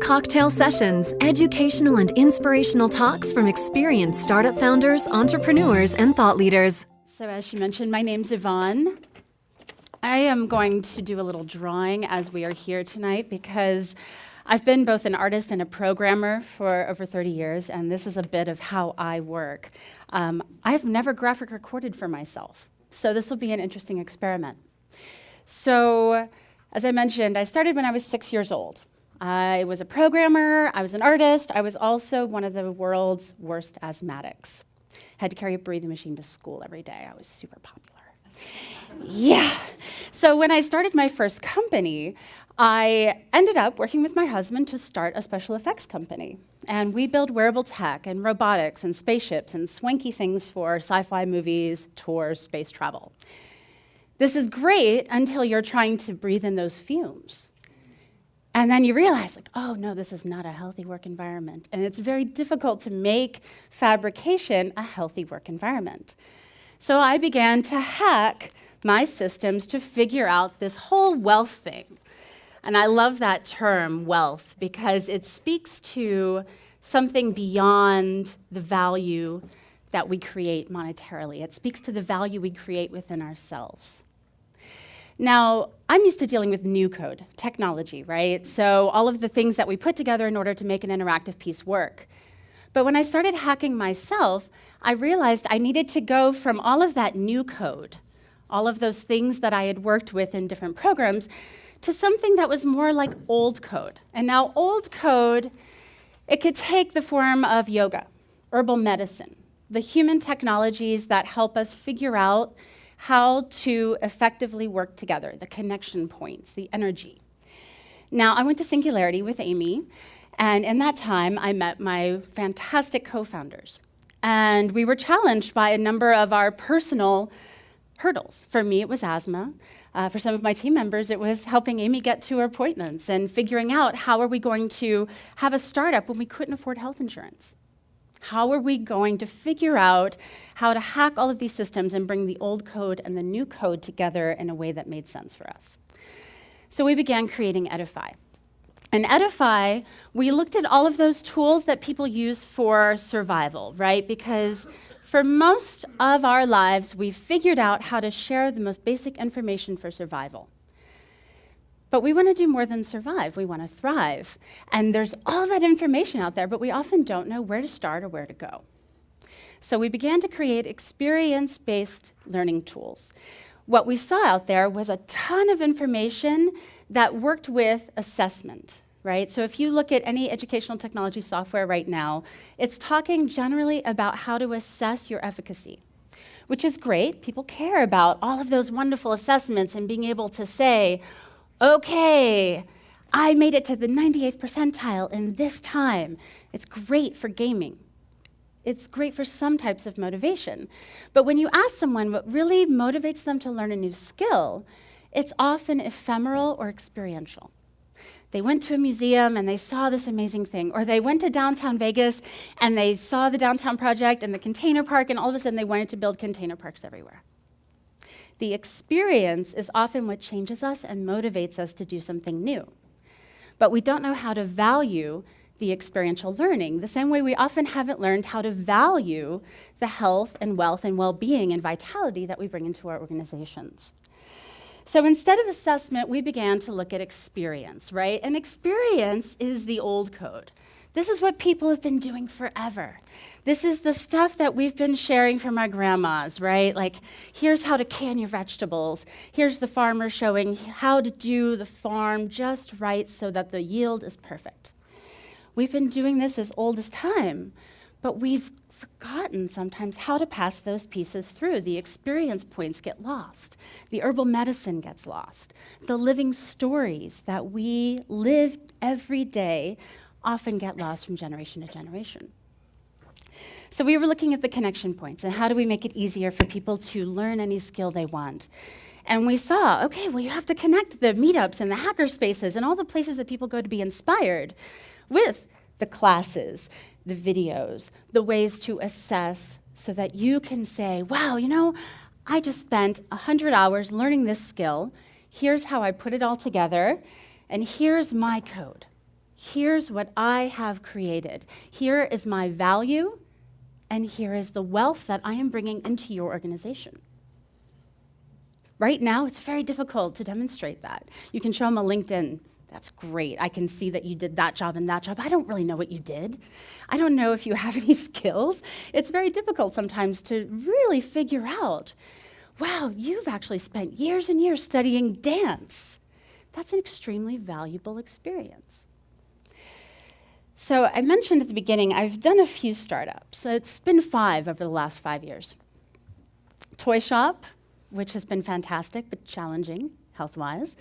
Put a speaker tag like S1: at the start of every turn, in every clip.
S1: Cocktail Sessions, educational and inspirational talks from experienced startup founders, entrepreneurs, and thought leaders.
S2: So as she mentioned, my name's Evonne. I am going to do a little drawing as we are here tonight because I've been both an artist and a programmer for over 30 years, and this is a bit of how I work. I've never graphic recorded for myself, so this will be an interesting experiment. So, as I mentioned, I started when I was 6 years old. I was a programmer, I was an artist, I was also one of the world's worst asthmatics. Had to carry a breathing machine to school every day. I was super popular. Yeah. So when I started my first company, I ended up working with my husband to start a special effects company. And we build wearable tech and robotics and spaceships and swanky things for sci-fi movies, tours, space travel. This is great until you're trying to breathe in those fumes. And then you realize, like, oh no, this is not a healthy work environment. And it's very difficult to make fabrication a healthy work environment. So I began to hack my systems to figure out this whole wealth thing. And I love that term, wealth, because it speaks to something beyond the value that we create monetarily. It speaks to the value we create within ourselves. Now, I'm used to dealing with new code, technology, right? So all of the things that we put together in order to make an interactive piece work. But when I started hacking myself, I realized I needed to go from all of that new code, all of those things that I had worked with in different programs, to something that was more like old code. And now old code, it could take the form of yoga, herbal medicine, the human technologies that help us figure out how to effectively work together, the connection points, the energy. Now, I went to Singularity with Amy, and in that time, I met my fantastic co-founders. And we were challenged by a number of our personal hurdles. For me, it was asthma. For some of my team members, it was helping Amy get to her appointments and figuring out how are we going to have a startup when we couldn't afford health insurance. How are we going to figure out how to hack all of these systems and bring the old code and the new code together in a way that made sense for us? So we began creating Edify. And Edify, we looked at all of those tools that people use for survival, right? Because for most of our lives, we've figured out how to share the most basic information for survival. But we want to do more than survive. We want to thrive. And there's all that information out there, but we often don't know where to start or where to go. So we began to create experience-based learning tools. What we saw out there was a ton of information that worked with assessment, right? So if you look at any educational technology software right now, it's talking generally about how to assess your efficacy, which is great. People care about all of those wonderful assessments and being able to say, okay, I made it to the 98th percentile in this time. It's great for gaming. It's great for some types of motivation. But when you ask someone what really motivates them to learn a new skill, it's often ephemeral or experiential. They went to a museum and they saw this amazing thing, or they went to downtown Vegas and they saw the downtown project and the container park, and all of a sudden they wanted to build container parks everywhere. The experience is often what changes us and motivates us to do something new. But we don't know how to value the experiential learning, the same way we often haven't learned how to value the health and wealth and well-being and vitality that we bring into our organizations. So instead of assessment, we began to look at experience, right? And experience is the old code. This is what people have been doing forever. This is the stuff that we've been sharing from our grandmas, right? Like, here's how to can your vegetables. Here's the farmer showing how to do the farm just right so that the yield is perfect. We've been doing this as old as time, but we've forgotten sometimes how to pass those pieces through. The experience points get lost. The herbal medicine gets lost. The living stories that we live every day often get lost from generation to generation. So we were looking at the connection points and how do we make it easier for people to learn any skill they want. And we saw, okay, well, you have to connect the meetups and the hacker spaces and all the places that people go to be inspired with the classes, the videos, the ways to assess so that you can say, wow, you know, I just spent 100 hours learning this skill. Here's how I put it all together, and here's my code. Here's what I have created. Here is my value, and here is the wealth that I am bringing into your organization. Right now, it's very difficult to demonstrate that. You can show them a LinkedIn. That's great. I can see that you did that job and that job. I don't really know what you did. I don't know if you have any skills. It's very difficult sometimes to really figure out, wow, you've actually spent years and years studying dance. That's an extremely valuable experience. So I mentioned at the beginning, I've done a few startups. It's been 5 over the last 5 years. Toy Shop, which has been fantastic but challenging health-wise.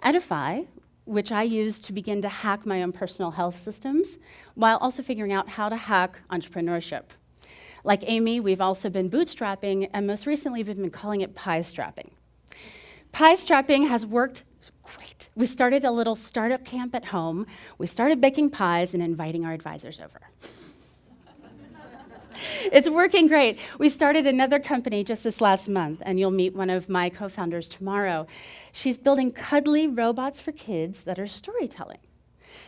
S2: Edify, which I used to begin to hack my own personal health systems, while also figuring out how to hack entrepreneurship. Like Amy, we've also been bootstrapping, and most recently we've been calling it pie strapping. Pie strapping has worked great. We started a little startup camp at home. We started baking pies and inviting our advisors over. It's working great. We started another company just this last month, and you'll meet one of my co-founders tomorrow. She's building cuddly robots for kids that are storytelling.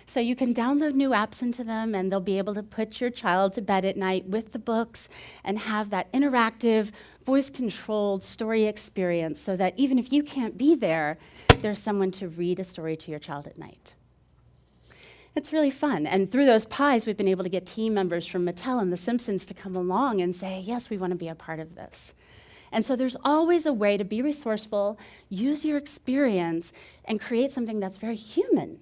S2: So you can download new apps into them, and they'll be able to put your child to bed at night with the books and have that interactive, voice-controlled story experience so that even if you can't be there, there's someone to read a story to your child at night. It's really fun. And through those pies, we've been able to get team members from Mattel and The Simpsons to come along and say, yes, we want to be a part of this. And so there's always a way to be resourceful, use your experience, and create something that's very human.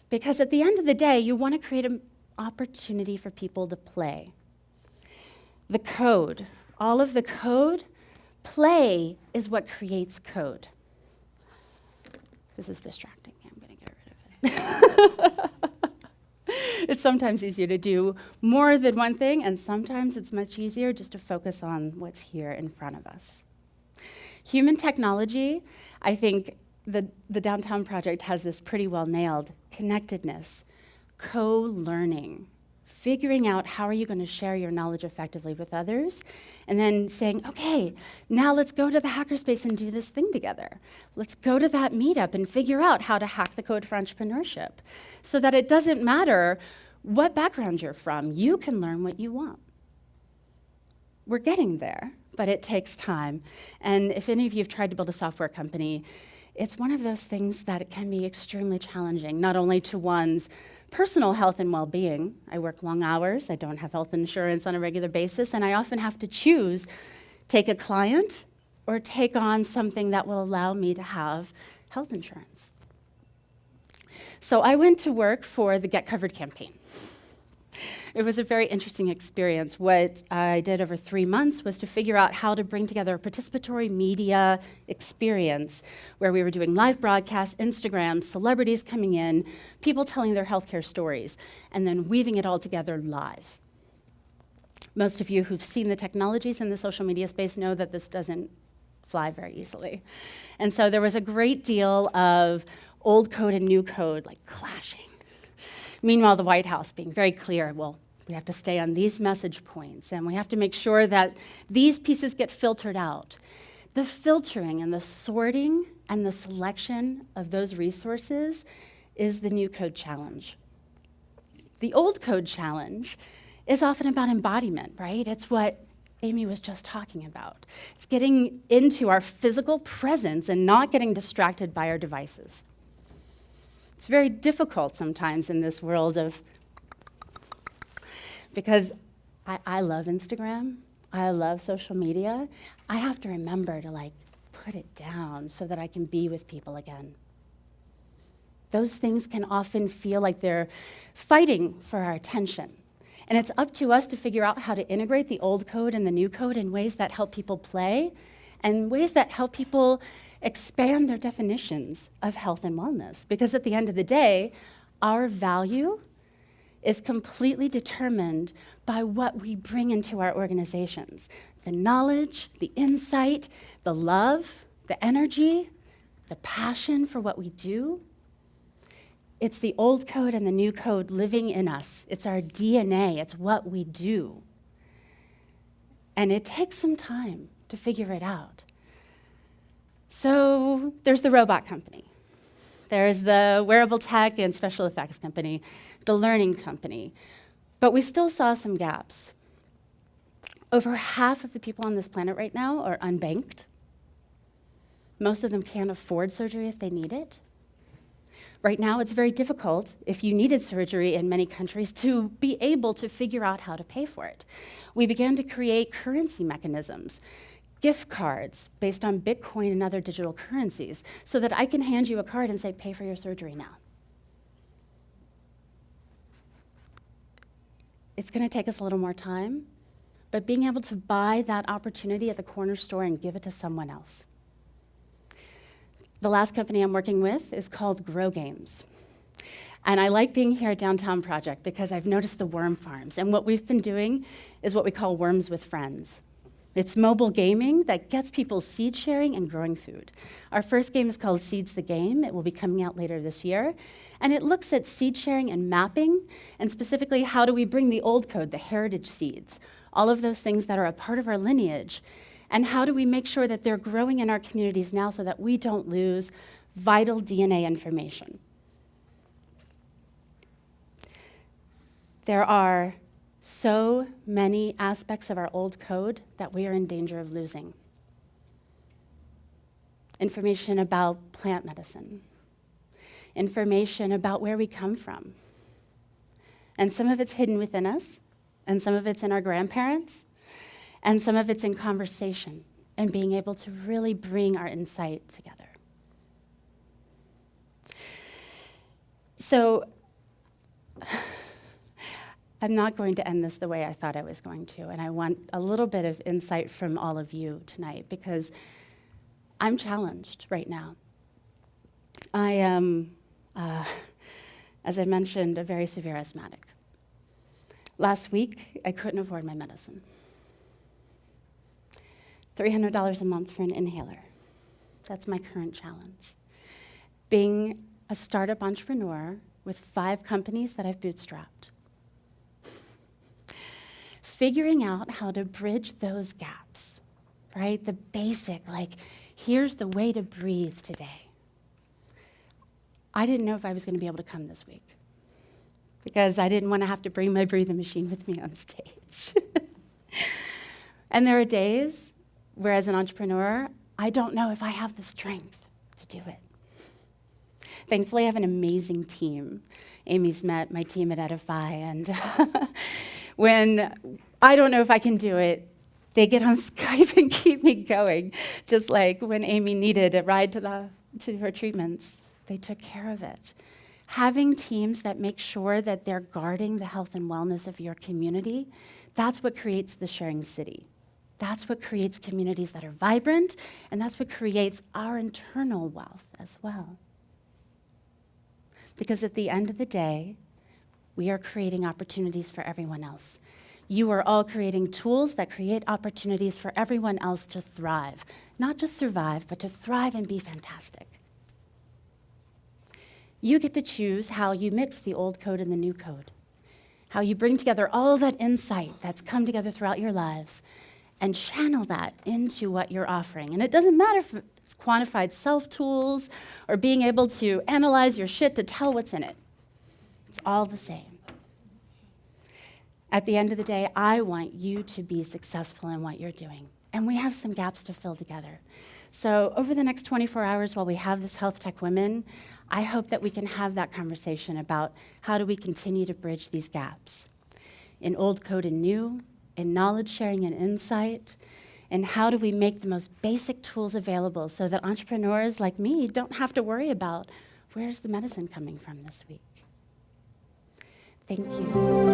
S2: Because at the end of the day, you want to create an opportunity for people to play. The code, all of the code, play is what creates code. This is distracting me. I'm going to get rid of it. It's sometimes easier to do more than one thing, and sometimes it's much easier just to focus on what's here in front of us. Human technology, I think the Downtown Project has this pretty well nailed. Connectedness, co-learning, figuring out how are you going to share your knowledge effectively with others, and then saying, okay, now let's go to the hackerspace and do this thing together. Let's go to that meetup and figure out how to hack the code for entrepreneurship so that it doesn't matter what background you're from, you can learn what you want. We're getting there, but it takes time. And if any of you have tried to build a software company, it's one of those things that it can be extremely challenging, not only to one's personal health and well-being. I work long hours, I don't have health insurance on a regular basis, and I often have to choose, take a client or take on something that will allow me to have health insurance. So I went to work for the Get Covered campaign. It was a very interesting experience. What I did over 3 months was to figure out how to bring together a participatory media experience where we were doing live broadcasts, Instagram, celebrities coming in, people telling their healthcare stories, and then weaving it all together live. Most of you who've seen the technologies in the social media space know that this doesn't fly very easily. And so there was a great deal of old code and new code, like clashing. Meanwhile, the White House being very clear, well, we have to stay on these message points, and we have to make sure that these pieces get filtered out. The filtering and the sorting and the selection of those resources is the new code challenge. The old code challenge is often about embodiment, right? It's what Amy was just talking about. It's getting into our physical presence and not getting distracted by our devices. It's very difficult sometimes in this world because I love Instagram, I love social media. I have to remember to put it down so that I can be with people again. Those things can often feel like they're fighting for our attention. And it's up to us to figure out how to integrate the old code and the new code in ways that help people play and ways that help people expand their definitions of health and wellness. Because at the end of the day, our value is completely determined by what we bring into our organizations. The knowledge, the insight, the love, the energy, the passion for what we do. It's the old code and the new code living in us. It's our DNA, it's what we do. And it takes some time to figure it out. So there's the robot company. There's the wearable tech and special effects company, the learning company. But we still saw some gaps. Over half of the people on this planet right now are unbanked. Most of them can't afford surgery if they need it. Right now, it's very difficult, if you needed surgery in many countries, to be able to figure out how to pay for it. We began to create currency mechanisms, gift cards based on Bitcoin and other digital currencies, so that I can hand you a card and say, pay for your surgery now. It's going to take us a little more time, but being able to buy that opportunity at the corner store and give it to someone else. The last company I'm working with is called Grow Games. And I like being here at Downtown Project because I've noticed the worm farms. And what we've been doing is what we call Worms with Friends. It's mobile gaming that gets people seed sharing and growing food. Our first game is called Seeds the Game. It will be coming out later this year. And it looks at seed sharing and mapping, and specifically how do we bring the old code, the heritage seeds, all of those things that are a part of our lineage, and how do we make sure that they're growing in our communities now so that we don't lose vital DNA information. There are so many aspects of our old code that we are in danger of losing. Information about plant medicine, information about where we come from. And some of it's hidden within us, and some of it's in our grandparents, and some of it's in conversation and being able to really bring our insight together. So I'm not going to end this the way I thought I was going to, and I want a little bit of insight from all of you tonight because I'm challenged right now. I am, as I mentioned, a very severe asthmatic. Last week, I couldn't afford my medicine. $300 a month for an inhaler. That's my current challenge. Being a startup entrepreneur with 5 companies that I've bootstrapped. Figuring out how to bridge those gaps, right? The basic, like, here's the way to breathe today. I didn't know if I was going to be able to come this week because I didn't want to have to bring my breathing machine with me on stage. And there are days where, as an entrepreneur, I don't know if I have the strength to do it. Thankfully, I have an amazing team. Amy's met my team at Edify, and when I don't know if I can do it, they get on Skype and keep me going. Just like when Amy needed a ride to her treatments, they took care of it. Having teams that make sure that they're guarding the health and wellness of your community, that's what creates the sharing city. That's what creates communities that are vibrant, and that's what creates our internal wealth as well. Because at the end of the day, we are creating opportunities for everyone else. You are all creating tools that create opportunities for everyone else to thrive. Not just survive, but to thrive and be fantastic. You get to choose how you mix the old code and the new code, how you bring together all that insight that's come together throughout your lives and channel that into what you're offering. And it doesn't matter if it's quantified self-tools or being able to analyze your shit to tell what's in it. It's all the same. At the end of the day, I want you to be successful in what you're doing. And we have some gaps to fill together. So over the next 24 hours while we have this Health Tech Women, I hope that we can have that conversation about how do we continue to bridge these gaps in old code and new, in knowledge sharing and insight, and how do we make the most basic tools available so that entrepreneurs like me don't have to worry about where's the medicine coming from this week. Thank you.